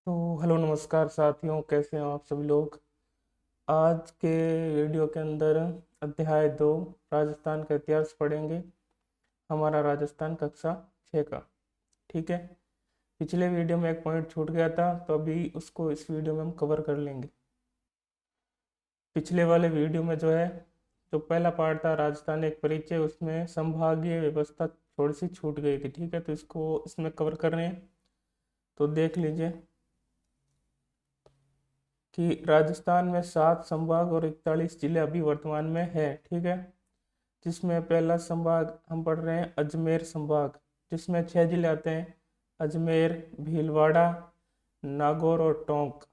तो हेलो नमस्कार साथियों, कैसे हैं आप सभी लोग। आज के वीडियो के अंदर अध्याय 2 राजस्थान का इतिहास पढ़ेंगे। हमारा राजस्थान कक्षा 6 का। ठीक है। पिछले वीडियो में एक पॉइंट छूट गया था, तो अभी उसको इस वीडियो में हम कवर कर लेंगे। पिछले वाले वीडियो में जो है, जो पहला पार्ट था राजस्थान एक परिचय, उसमें संभागीय व्यवस्था थोड़ी सी छूट गई थी। ठीक है, तो इसको इसमें कवर कर रहे हैं, तो देख लीजिए कि राजस्थान में 7 संभाग और 41 जिले अभी वर्तमान में है। ठीक है, जिसमें पहला संभाग हम पढ़ रहे हैं अजमेर संभाग, जिसमें 6 जिले आते हैं: अजमेर, भीलवाड़ा, नागौर और टोंक।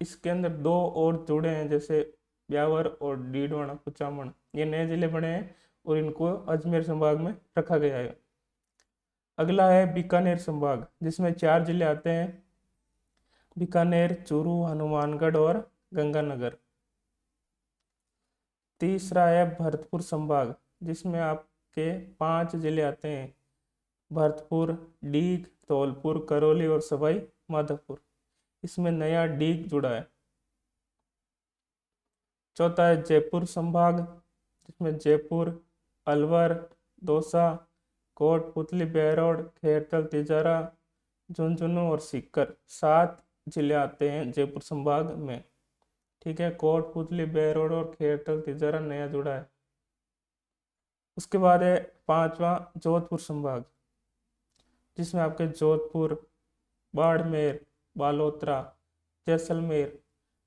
इसके अंदर 2 और जुड़े हैं, जैसे ब्यावर और डीडवाना कुचामन। ये नए जिले बने हैं और इनको अजमेर संभाग में रखा गया है। अगला है बीकानेर संभाग, जिसमें 4 जिले आते हैं: बीकानेर, चूरू, हनुमानगढ़ और गंगानगर। तीसरा है भरतपुर संभाग, जिसमें आपके 5 जिले आते हैं: भरतपुर, डीग, धौलपुर, करौली और सवाई माधोपुर। इसमें नया डीग जुड़ा है। चौथा है जयपुर संभाग, जिसमें जयपुर, अलवर, दौसा, कोटपुतली, बेरोड, खेरतल, तिजारा, झुंझुनू और सीकर। 7 जिले आते हैं जयपुर संभाग में। ठीक है, कोटपुतली, बेरोड और खेरतल, तिजारा नया जुड़ा है। उसके बाद है पांचवा जोधपुर संभाग, जिसमें आपके जोधपुर, बाड़मेर, बालोतरा, जैसलमेर,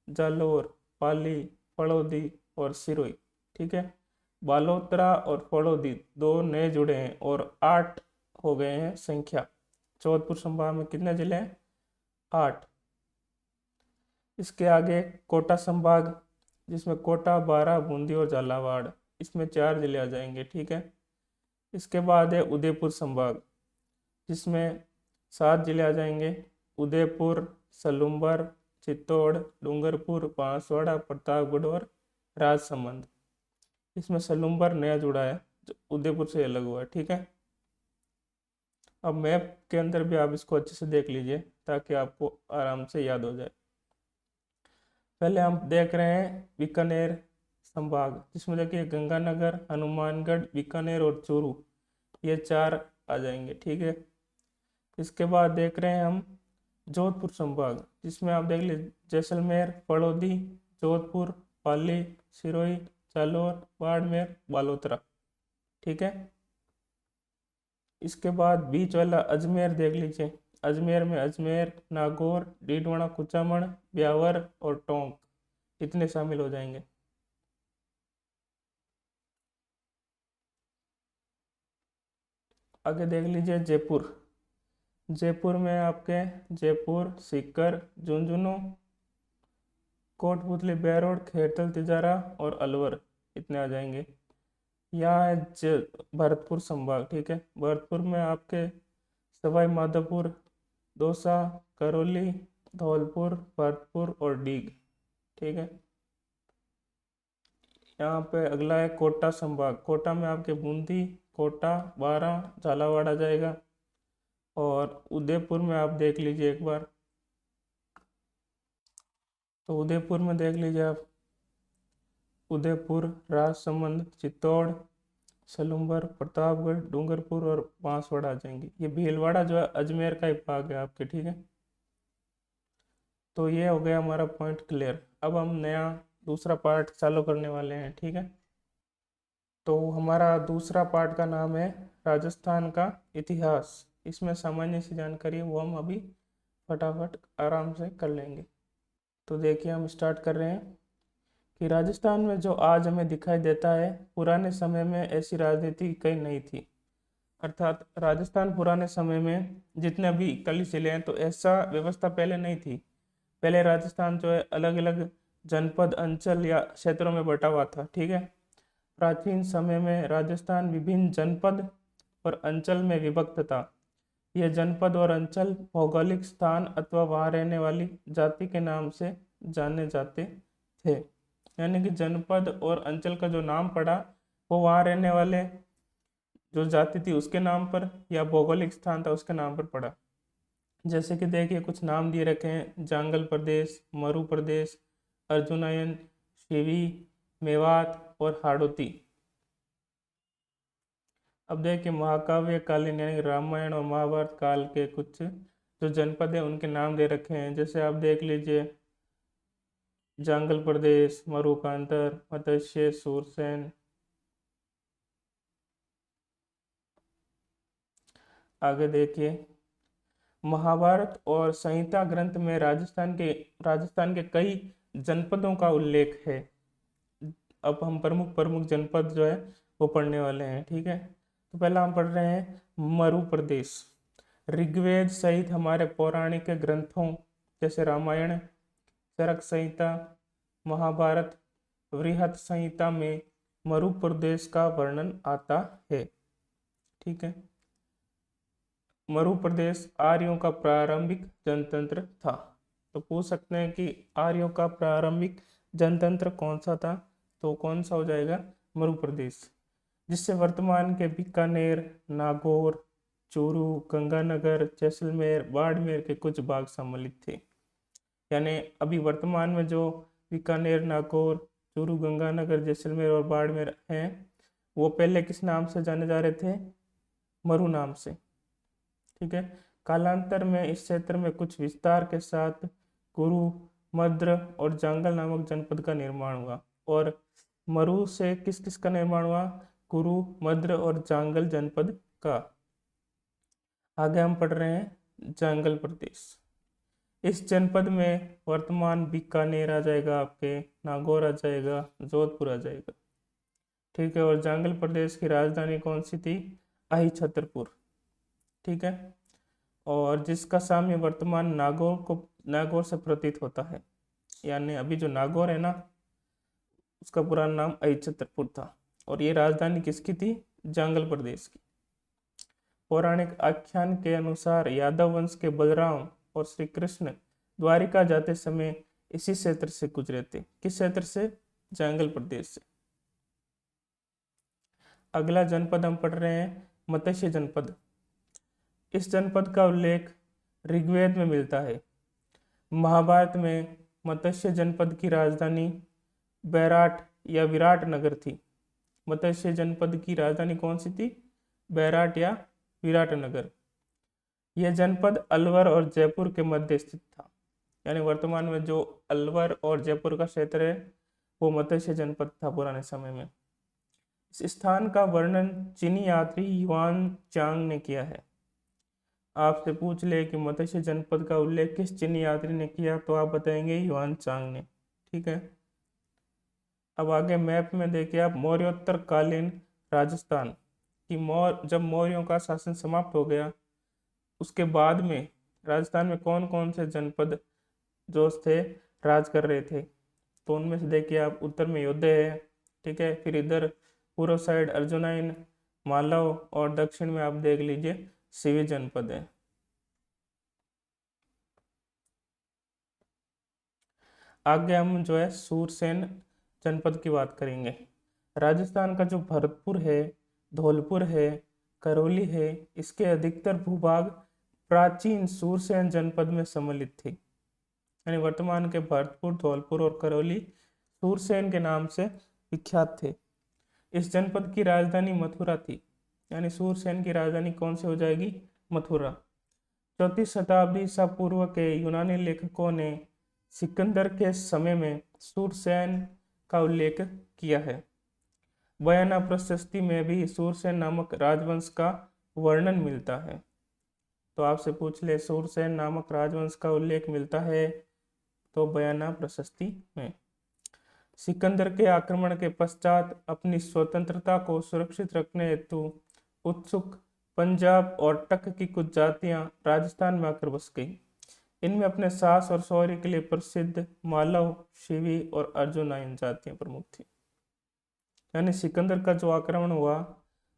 जालौर, पाली, फड़ौदी और सिरोही। ठीक है, बालोतरा और फड़ौदी 2 नए जुड़े हैं और 8 हो गए हैं संख्या। जोधपुर संभाग में कितने जिले हैं? 8। इसके आगे कोटा संभाग, जिसमें कोटा, बारां, बूंदी और झालावाड़। इसमें 4 जिले आ जाएंगे। ठीक है। इसके बाद है उदयपुर संभाग, जिसमें 7 जिले आ जाएंगे: उदयपुर, सलूम्बर, चित्तौड़, डूंगरपुर, बांसवाड़ा, प्रतापगढ़ और राजसमंद। इसमें सलूम्बर नया जुड़ा है, जो उदयपुर से अलग हुआ है। ठीक है। अब मैप के अंदर भी आप इसको अच्छे से देख लीजिए, ताकि आपको आराम से याद हो जाए। पहले हम देख रहे हैं बीकानेर संभाग, जिसमें देखिए गंगानगर, हनुमानगढ़, बीकानेर और चूरू, ये 4 आ जाएंगे। ठीक है। इसके बाद देख रहे हैं हम जोधपुर संभाग, जिसमें आप देख लीजिए जैसलमेर, फड़ौदी, जोधपुर, पाली, सिरोही, जालौर, बाड़मेर, बालोतरा। ठीक है। इसके बाद बीच वाला अजमेर देख लीजिए। अजमेर में अजमेर, नागौर, डीडवाना कुचामन, ब्यावर और टोंक इतने शामिल हो जाएंगे। आगे देख लीजिए जयपुर। जयपुर में आपके जयपुर, सीकर, झुंझुनू, कोटपुतली, बेरोड, खेरतल, तिजारा और अलवर इतने आ जाएंगे। यहाँ है भरतपुर संभाग। ठीक है, भरतपुर में आपके सवाई माधोपुर, दौसा, करौली, धौलपुर, भरतपुर और डीग। ठीक है। यहाँ पे अगला है कोटा संभाग। कोटा में आपके बूंदी, कोटा, बारां, झालावाड़ आ जाएगा। और उदयपुर में आप देख लीजिए एक बार, तो उदयपुर में देख लीजिए आप, उदयपुर, राजसमंद, चित्तौड़, सलूम्बर, प्रतापगढ़, डूंगरपुर और बांसवाड़ा आ जाएंगे। ये भीलवाड़ा जो है अजमेर का ही भाग है आपके। ठीक है, तो ये हो गया हमारा पॉइंट क्लियर। अब हम नया दूसरा पार्ट चालू करने वाले हैं। ठीक है, तो हमारा दूसरा पार्ट का नाम है राजस्थान का इतिहास। इसमें सामान्य सी जानकारी है, वो हम अभी फटाफट आराम से कर लेंगे। तो देखिए हम स्टार्ट कर रहे हैं कि राजस्थान में जो आज हमें दिखाई देता है, पुराने समय में ऐसी राजनीति कहीं नहीं थी। अर्थात राजस्थान पुराने समय में जितने भी 41 जिले हैं, तो ऐसा व्यवस्था पहले नहीं थी। पहले राजस्थान जो है अलग अलग जनपद, अंचल या क्षेत्रों में बटा हुआ था। ठीक है, प्राचीन समय में राजस्थान विभिन्न जनपद और अंचल में विभक्त था। यह जनपद और अंचल भौगोलिक स्थान अथवा वहाँ रहने वाली जाति के नाम से जाने जाते थे। यानी कि जनपद और अंचल का जो नाम पड़ा, वो वहाँ रहने वाले जो जाति थी उसके नाम पर, या भौगोलिक स्थान था उसके नाम पर पड़ा। जैसे कि देखिए कुछ नाम दिए रखे हैं, जांगल प्रदेश, मरु प्रदेश, अर्जुनयन, शिवी, मेवात और हाड़ौती। अब देखिए महाकाव्य कालीन यानी रामायण और महाभारत काल के कुछ जो जनपद है उनके नाम दे रखे हैं। जैसे आप देख लीजिए, जांगल प्रदेश, मरुकांतर, मत्स्य, सूरसेन। आगे देखिए, महाभारत और संहिता ग्रंथ में राजस्थान के कई जनपदों का उल्लेख है। अब हम प्रमुख प्रमुख जनपद जो है वो पढ़ने वाले हैं, ठीक है। तो पहला हम पढ़ रहे हैं मरु प्रदेश। ऋग्वेद सहित हमारे पौराणिक ग्रंथों जैसे रामायण, चरक संहिता, महाभारत, बृहत संहिता में मरु प्रदेश का वर्णन आता है, ठीक है। मरु प्रदेश आर्यों का प्रारंभिक जनतंत्र था। तो पूछ सकते हैं कि आर्यों का प्रारंभिक जनतंत्र कौन सा था, तो कौन सा हो जाएगा, मरु प्रदेश, जिससे वर्तमान के बीकानेर, नागौर, चूरू, गंगानगर, जैसलमेर, बाड़मेर के कुछ भाग सम्मिलित थे। यानी अभी वर्तमान में जो बीकानेर, नागौर, चूरू, गंगानगर, जैसलमेर और बाड़मेर हैं, वो पहले किस नाम से जाने जा रहे थे, मरु नाम से, ठीक है। कालांतर में इस क्षेत्र में कुछ विस्तार के साथ कुरु, मद्र और जांगल नामक जनपद का निर्माण हुआ। और मरु से किस किस का निर्माण हुआ, कुरु, मद्र और जांगल जनपद का। आगे हम पढ़ रहे हैं जांगल प्रदेश। इस जनपद में वर्तमान बीकानेर आ जाएगा, आपके नागौर आ जाएगा, जोधपुर आ जाएगा, ठीक है। और जांगल प्रदेश की राजधानी कौन सी थी, अहि छतरपुर, ठीक है। और जिसका साम्य वर्तमान नागौर से प्रतीत होता है। यानी अभी जो नागौर है ना, उसका पुराना नाम अहिछत्रपुर था। और ये राजधानी किसकी थी, जांगल प्रदेश की। पौराणिक आख्यान के अनुसार यादव वंश के बलराम और श्री कृष्ण द्वारिका जाते समय इसी क्षेत्र से गुजरे थे। किस क्षेत्र से, जांगल प्रदेश से। अगला जनपद हम पढ़ रहे हैं मत्स्य जनपद। इस जनपद का उल्लेख ऋग्वेद में मिलता है। महाभारत में मत्स्य जनपद की राजधानी बैराट या विराट नगर थी। मत्स्य जनपद की राजधानी कौन सी थी, बैराट या विराट नगर। यह जनपद अलवर और जयपुर के मध्य स्थित था। यानी वर्तमान में जो अलवर और जयपुर का क्षेत्र है वो मत्स्य जनपद था पुराने समय में। इस स्थान का वर्णन चीनी यात्री युआन चांग ने किया है। आपसे पूछ ले कि मत्स्य जनपद का उल्लेख किस चीनी यात्री ने किया, तो आप बताएंगे युआन चांग ने, ठीक है। अब आगे मैप में देखिए आप, मौर्योत्तर कालीन राजस्थान की जब मौर्यों का शासन समाप्त हो गया, उसके बाद में राजस्थान में कौन कौन से जनपद जो थे राज कर रहे थे। तो उनमें से देखिए आप, उत्तर में योद्धे है, ठीक है। फिर इधर पूर्व साइड अर्जुनाइन, मालव और दक्षिण में आप देख लीजिए सिवी जनपद है। आगे हम जो है सूरसेन जनपद की बात करेंगे। राजस्थान का जो भरतपुर है, धौलपुर है, करौली है, इसके अधिकतर भूभाग प्राचीन सूरसेन जनपद में सम्मिलित थे। यानी वर्तमान के भरतपुर, धौलपुर और करौली सूरसेन के नाम से विख्यात थे। इस जनपद की राजधानी मथुरा थी। यानी सूरसेन की राजधानी कौन सी हो जाएगी, मथुरा। 4वीं शताब्दी ईसा पूर्व के यूनानी लेखकों ने सिकंदर के समय में सूरसेन का उल्लेख किया है। बयाना प्रशस्ति में भी सूरसेन नामक राजवंश का वर्णन मिलता है। तो आपसे पूछ ले, सूरसेन नामक राजवंश का उल्लेख मिलता है तो बयाना प्रशस्ति में। सिकंदर के आक्रमण के पश्चात अपनी स्वतंत्रता को सुरक्षित रखने हेतु उत्सुक पंजाब और टक की कुछ जातियां राजस्थान में आकर बस गई। इनमें अपने साहस और शौर्य के लिए प्रसिद्ध मालव, शिवी और अर्जुनाइन जातियां प्रमुख थी। यानी सिकंदर का जो आक्रमण हुआ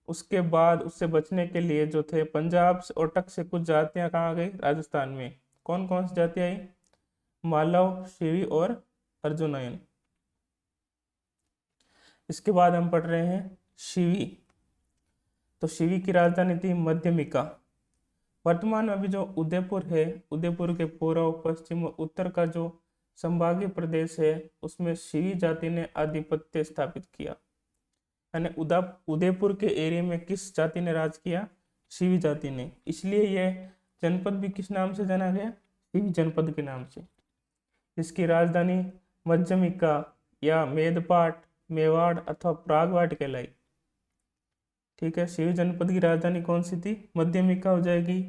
उसके बाद उससे बचने के लिए जो थे पंजाब और टक से कुछ जातियां कहाँ गई, राजस्थान में। कौन कौन सी जातियां आई, मालव, शिवी और अर्जुनाइन। इसके बाद हम पढ़ रहे हैं शिवी। तो शिवी की राजधानी थी मध्यमिका। वर्तमान में अभी जो उदयपुर है, उदयपुर के पूर्व पश्चिम और उत्तर का जो संभागीय प्रदेश है उसमें शिवी जाति ने आधिपत्य स्थापित किया। यानी उदयपुर के एरिया में किस जाति ने राज किया? शिवी जाति ने। इसलिए यह जनपद भी किस नाम से जाना गया? शिवी जनपद के नाम से। इसकी राजधानी मध्यमिका या मेदपाट, मेवाड़ अथवा प्रागवाट कहलाई। ठीक है, शिवी जनपद की राजधानी कौन सी थी? मध्यमिका हो जाएगी।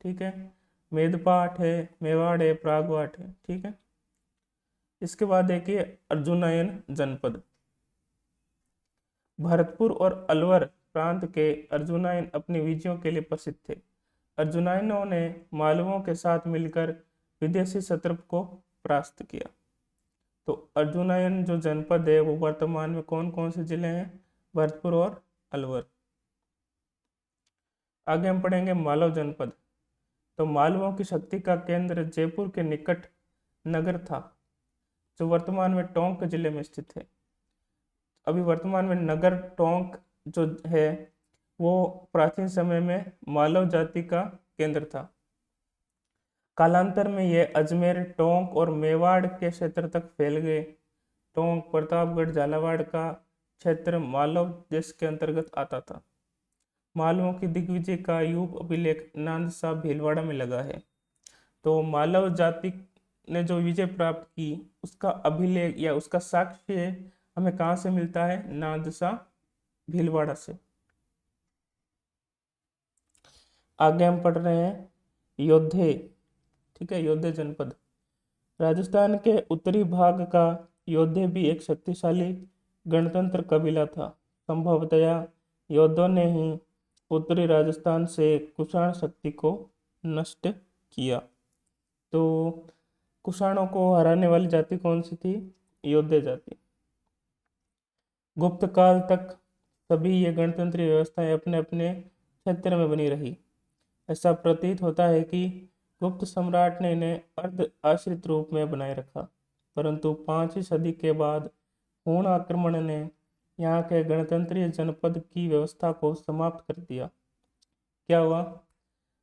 ठीक है, मेदपाट है, मेवाड़ है, प्रागवाट है। ठीक है, इसके बाद देखिए अर्जुनायन जनपद। भरतपुर और अलवर प्रांत के अर्जुनायन अपनी विजयों के लिए प्रसिद्ध थे। अर्जुनायनों ने मालवों के साथ मिलकर विदेशी शत्रु को परास्त किया। तो अर्जुनायन जो जनपद है वो वर्तमान में कौन कौन से जिले हैं? भरतपुर और अलवर। आगे हम पढ़ेंगे मालव जनपद। तो मालवों की शक्ति का केंद्र जयपुर के निकट नगर था, जो वर्तमान में टोंक जिले में स्थित है। अभी वर्तमान में नगर टोंक जो है वो प्राचीन समय में मालव जाति का केंद्र था। कालांतर में यह अजमेर, टोंक और मेवाड़ के क्षेत्र तक फैल गए। टोंक, प्रतापगढ़, झालावाड़ का क्षेत्र मालव देश के अंतर्गत आता था। मालवों की दिग्विजय का युग अभिलेख नांदसा भीलवाड़ा में लगा है। तो मालव जाति ने जो विजय प्राप्त की उसका अभिलेख या उसका साक्ष्य हमें कहाँ से मिलता है? नांदसा भीलवाड़ा से। आगे हम पढ़ रहे हैं योद्धे। ठीक है, योद्धे जनपद। राजस्थान के उत्तरी भाग का योद्धे भी एक शक्तिशाली गणतंत्र कबीला था। संभवतया योद्धों ने ही उत्तरी राजस्थान से कुषाण शक्ति को नष्ट किया। तो कुषाणों को हराने वाली जाति कौन सी थी? योद्धे जाति। गुप्त काल तक सभी ये गणतंत्री व्यवस्थाएं अपने अपने क्षेत्र में बनी रही। ऐसा प्रतीत होता है कि गुप्त सम्राट ने इन्हें अर्ध आश्रित रूप में बनाए रखा, परंतु 5वीं सदी के बाद पूर्ण आक्रमण ने यहाँ के गणतंत्रीय जनपद की व्यवस्था को समाप्त कर दिया। क्या हुआ?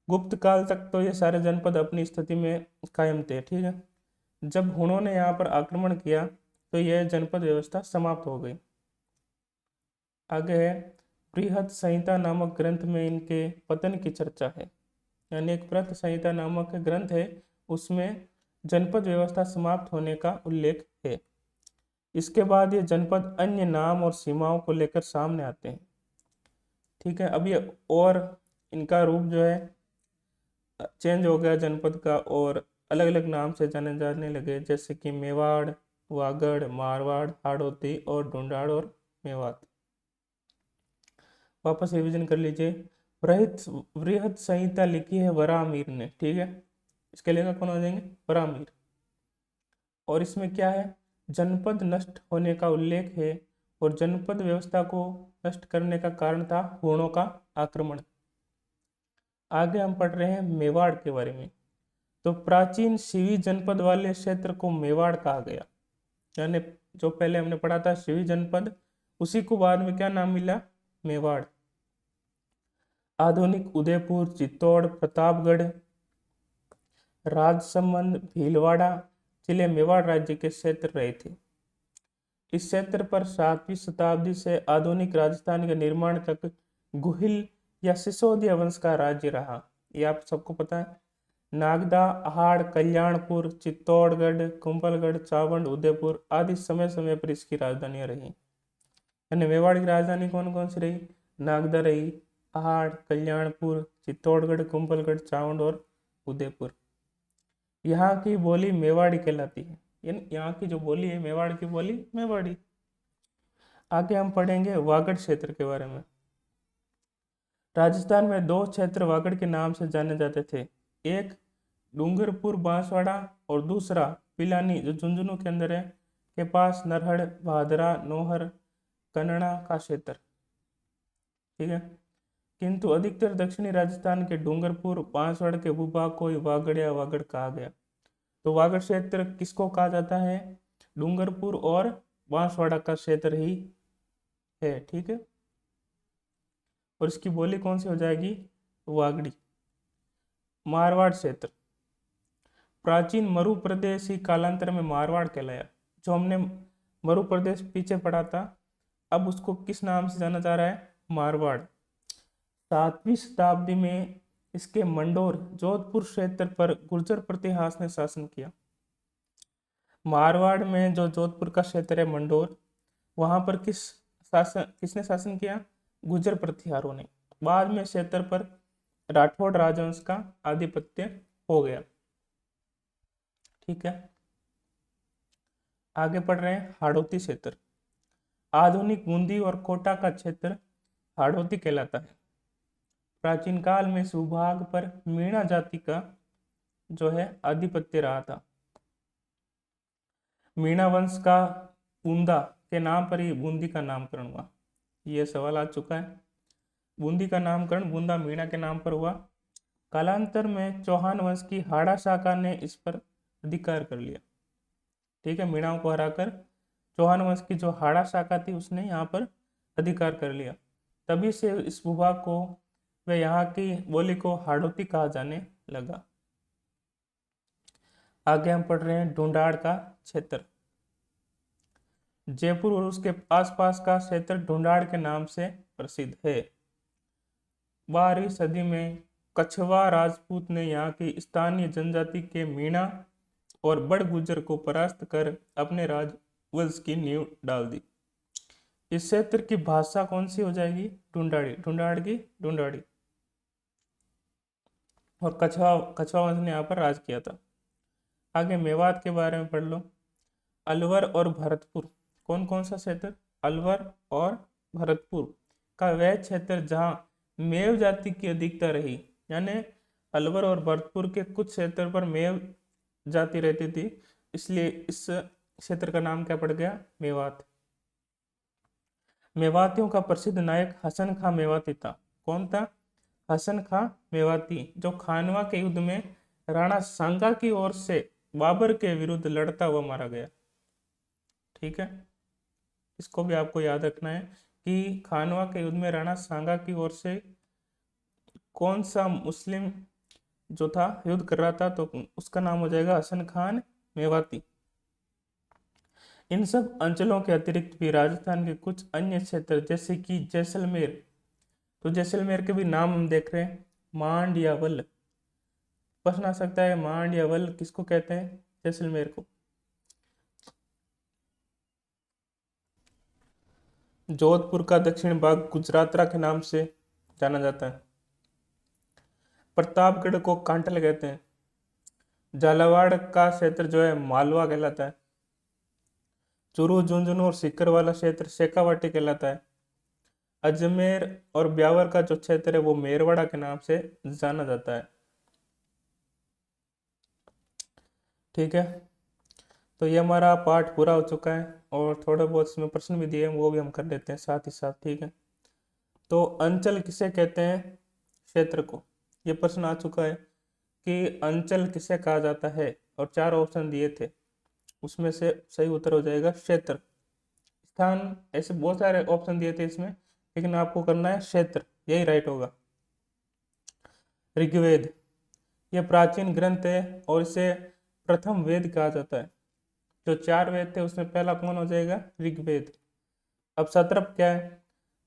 गुप्त काल तक तो ये सारे जनपद अपनी स्थिति में कायम थे। ठीक है, जब हुणों ने यहाँ पर आक्रमण किया तो यह जनपद व्यवस्था समाप्त हो गई। आगे है बृहद संहिता नामक ग्रंथ में इनके पतन की चर्चा है। यानी एक बृहद संहिता नामक ग्रंथ है, उसमें जनपद व्यवस्था समाप्त होने का उल्लेख है। इसके बाद ये जनपद अन्य नाम और सीमाओं को लेकर सामने आते हैं। ठीक है, अब ये और इनका रूप जो है चेंज हो गया जनपद का, और अलग अलग नाम से जाने लगे, जैसे कि मेवाड़, वागड़, मारवाड़, हाड़ौती और ढूंढाड़ और मेवात। वापस रिवीजन कर लीजिए। बृहद संहिता लिखी है वराहमिहिर ने। ठीक है, इसके लेखक कौन हो जाएंगे? वराहमिहिर। और इसमें क्या है? जनपद नष्ट होने का उल्लेख है, और जनपद व्यवस्था को नष्ट करने का कारण था हुणों का आक्रमण। आगे हम पढ़ रहे हैं मेवाड़ के बारे में। तो प्राचीन शिवी जनपद वाले क्षेत्र को मेवाड़ कहा गया। यानी जो पहले हमने पढ़ा था शिवी जनपद, उसी को बाद में क्या नाम मिला? मेवाड़। आधुनिक उदयपुर, चित्तौड़, प्रतापगढ़, राजसमंद, भीलवाड़ा जिले मेवाड़ राज्य के क्षेत्र रहे थे। इस क्षेत्र पर 7वीं शताब्दी से आधुनिक राजस्थान के निर्माण तक गुहिल या सिसोदिया वंश का राज्य रहा। ये आप सबको पता है। नागदा, अहाड़, कल्याणपुर, चित्तौड़गढ़, कुंभलगढ़, चावंड, उदयपुर आदि समय समय पर इसकी राजधानियां रही। यानी मेवाड़ की राजधानी कौन कौन सी रही? नागदा रही, अहाड़, कल्याणपुर, चित्तौड़गढ़, कुंभलगढ़, चावंड और उदयपुर। यहाँ की बोली मेवाड़ी कहलाती है। यानी यहाँ की जो बोली है मेवाड़ की बोली मेवाड़ी। आगे हम पढ़ेंगे वागड़ क्षेत्र के बारे में। राजस्थान में 2 क्षेत्र वागड़ के नाम से जाने जाते थे। एक डूंगरपुर बांसवाड़ा और दूसरा पिलानी जो झुंझुनू के अंदर है के पास नरहड़, भादरा, नोहर, कन्नड़ा का क्षेत्र। ठीक है, किंतु अधिकतर दक्षिणी राजस्थान के डूंगरपुर बांसवाड़ा के भूभाग को वागड़ या वागड़ कहा गया। तो वागड़ क्षेत्र किसको कहा जाता है? डूंगरपुर और बांसवाड़ा का क्षेत्र ही है। ठीक है, और इसकी बोली कौन सी हो जाएगी? वागड़ी। मारवाड़ क्षेत्र। प्राचीन मरु प्रदेश ही कालांतर में मारवाड़ कहलाया। जो हमने मरु प्रदेश पीछे पढ़ा था, अब उसको किस नाम से जाना जा रहा है? मारवाड़। 7वीं शताब्दी में इसके मंडोर जोधपुर क्षेत्र पर गुर्जर प्रतिहास ने शासन किया। मारवाड़ में जो जोधपुर का क्षेत्र है मंडोर, वहां पर किसने शासन किया? गुर्जर प्रतिहारों ने। बाद में क्षेत्र पर राठौड़ राजवंश का आधिपत्य हो गया। ठीक है, आगे पढ़ रहे हैं। हाड़ौती क्षेत्र। आधुनिक बूंदी और कोटा का क्षेत्र हाड़ौती कहलाता है। प्राचीन काल में इस भूभाग पर मीणा जाति का जो है आधिपत्य रहा था। मीणा वंश का बूंदा के नाम पर ही बूंदी का नामकरण हुआ। यह सवाल आ चुका है। बूंदी का नामकरण बूंदा मीणा के नाम पर हुआ। कालांतर में चौहान वंश की हाड़ा शाखा ने इस पर अधिकार कर लिया। ठीक है, मीणाओं को हराकर चौहान वंश की जो हाड़ा शाखा थी उसने यहाँ पर अधिकार कर लिया। तभी से इस भूभाग को व यहाँ की बोली को हाड़ौती कहा जाने लगा। आगे हम पढ़ रहे हैं ढूंढाड़ का क्षेत्र। जयपुर और उसके आसपास का क्षेत्र ढूंढाड़ के नाम से प्रसिद्ध है। 12वीं सदी में कछवा राजपूत ने यहाँ की स्थानीय जनजाति के मीणा और बड़ गुर्जर को परास्त कर अपने राजवंश की नींव डाल दी। इस क्षेत्र की भाषा कौन सी हो जाएगी? ढूंढाड़ी। ढूंढाड़ की ढूंढाड़ी। और कछवा वंश ने यहाँ पर राज किया था। आगे मेवात के बारे में पढ़ लो। अलवर और भरतपुर। कौन कौन सा क्षेत्र? अलवर और भरतपुर का वह क्षेत्र जहाँ मेव जाति की अधिकता रही, यानी अलवर और भरतपुर के कुछ क्षेत्र पर मेव जाति रहती थी, इसलिए इस क्षेत्र का नाम क्या पड़ गया? मेवात। मेवातियों का प्रसिद्ध नायक हसन खां मेवाती था। कौन था? हसन खां मेवाती, जो खानवा के युद्ध में राणा सांगा की ओर से बाबर के विरुद्ध लड़ता हुआ मारा गया। ठीक है, इसको भी आपको याद रखना है कि खानवा के युद्ध में राणा सांगा की ओर से कौन सा मुस्लिम जो था युद्ध कर रहा था, तो उसका नाम हो जाएगा हसन खान मेवाती। इन सब अंचलों के अतिरिक्त भी राजस्थान के कुछ अन्य क्षेत्र जैसे कि जैसलमेर, तो जैसलमेर के भी नाम हम देख रहे हैं। मांड या वल, प्रश्न आ सकता है मांड या वल किसको कहते हैं? जैसलमेर को। जोधपुर का दक्षिण भाग गुजरातरा के नाम से जाना जाता है। प्रतापगढ़ को कांटल कहते हैं। झालावाड़ का क्षेत्र जो है मालवा कहलाता है। चूरू, झुंझुनू और सीकर वाला क्षेत्र शेखावाटी कहलाता है। अजमेर और ब्यावर का जो क्षेत्र है वो मेरवाड़ा के नाम से जाना जाता है। ठीक है, तो ये हमारा पाठ पूरा हो चुका है और थोड़े बहुत इसमें प्रश्न भी दिए हैं, वो भी हम कर लेते हैं साथ ही साथ। ठीक है, तो अंचल किसे कहते हैं? क्षेत्र को। ये प्रश्न आ चुका है कि अंचल किसे कहा जाता है, और 4 ऑप्शन दिए थे, उसमें से सही उत्तर हो जाएगा क्षेत्र। स्थान, ऐसे बहुत सारे ऑप्शन दिए थे इसमें, लेकिन आपको करना है क्षेत्र, यही राइट होगा। ऋग्वेद, यह प्राचीन ग्रंथ है और इसे प्रथम वेद कहा जाता है। जो 4 वेद थे उसमें पहला कौन हो जाएगा? ऋग्वेद। अब सत्रप क्या है?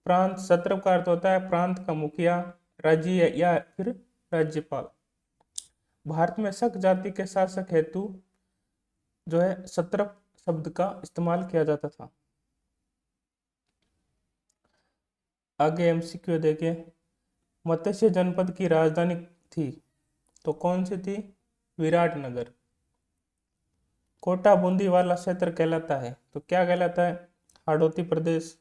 प्रांत। सत्रप का अर्थ होता है प्रांत का मुखिया, राज्य या फिर राज्यपाल। भारत में शक जाति के शासक हेतु जो है सत्रप शब्द का इस्तेमाल किया जाता था। आगे एमसीक्यू देखिए। मत्स्य जनपद की राजधानी थी, तो कौन सी थी? विराटनगर। कोटा बूंदी वाला क्षेत्र कहलाता है, तो क्या कहलाता है? हाड़ौती प्रदेश।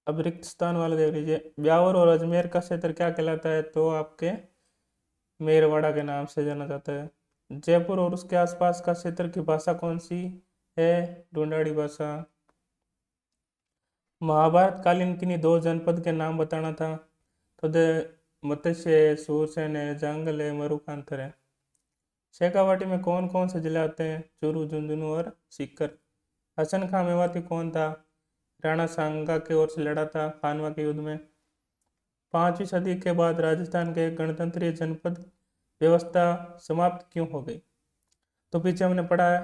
अब रिक्त स्थान वाला देख लीजिए। ब्यावर और अजमेर का क्षेत्र क्या कहलाता है? तो आपके मेरवाड़ा के नाम से जाना जाता है। जयपुर और उसके आसपास का क्षेत्र की भाषा कौन सी है? ढूंढाड़ी भाषा। महाभारत कालीन किन्हीं 2 जनपद के नाम बताना था, तो मत्स्य है, सूरसेन है, जांगल है, मरुकांतर है। शेखावाटी में कौन कौन से जिले आते हैं? चूरू, झुंझुनू और सीकर। हसन खां मेवाती कौन था? राणा सांगा की ओर से लड़ा था खानवा के युद्ध में। 5वीं सदी के बाद राजस्थान के गणतंत्रीय जनपद व्यवस्था समाप्त क्यों हो गई? तो पीछे हमने पढ़ा है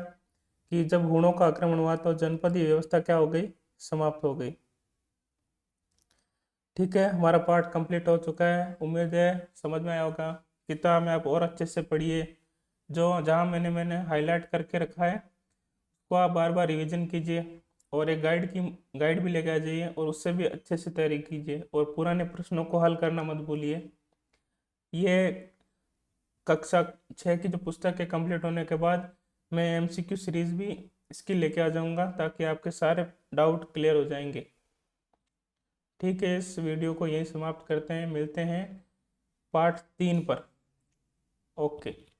कि जब हुणों का आक्रमण हुआ तो जनपदीय व्यवस्था क्या हो गई? समाप्त हो गई। ठीक है, हमारा पार्ट कंप्लीट हो चुका है। उम्मीद है समझ में आया होगा। किताब में आप और अच्छे से पढ़िए। जो जहाँ मैंने हाईलाइट करके रखा है उसको आप बार बार रिवीजन कीजिए, और एक गाइड भी लेके आ जाइए और उससे भी अच्छे से तैयारी कीजिए, और पुराने प्रश्नों को हल करना मत भूलिए। ये कक्षा 6 की जो पुस्तक है कंप्लीट होने के बाद मैं एमसीक्यू सीरीज भी इसकी लेके आ जाऊंगा, ताकि आपके सारे डाउट क्लियर हो जाएंगे। ठीक है, इस वीडियो को यहीं समाप्त करते हैं, मिलते हैं पार्ट 3 पर। ओके।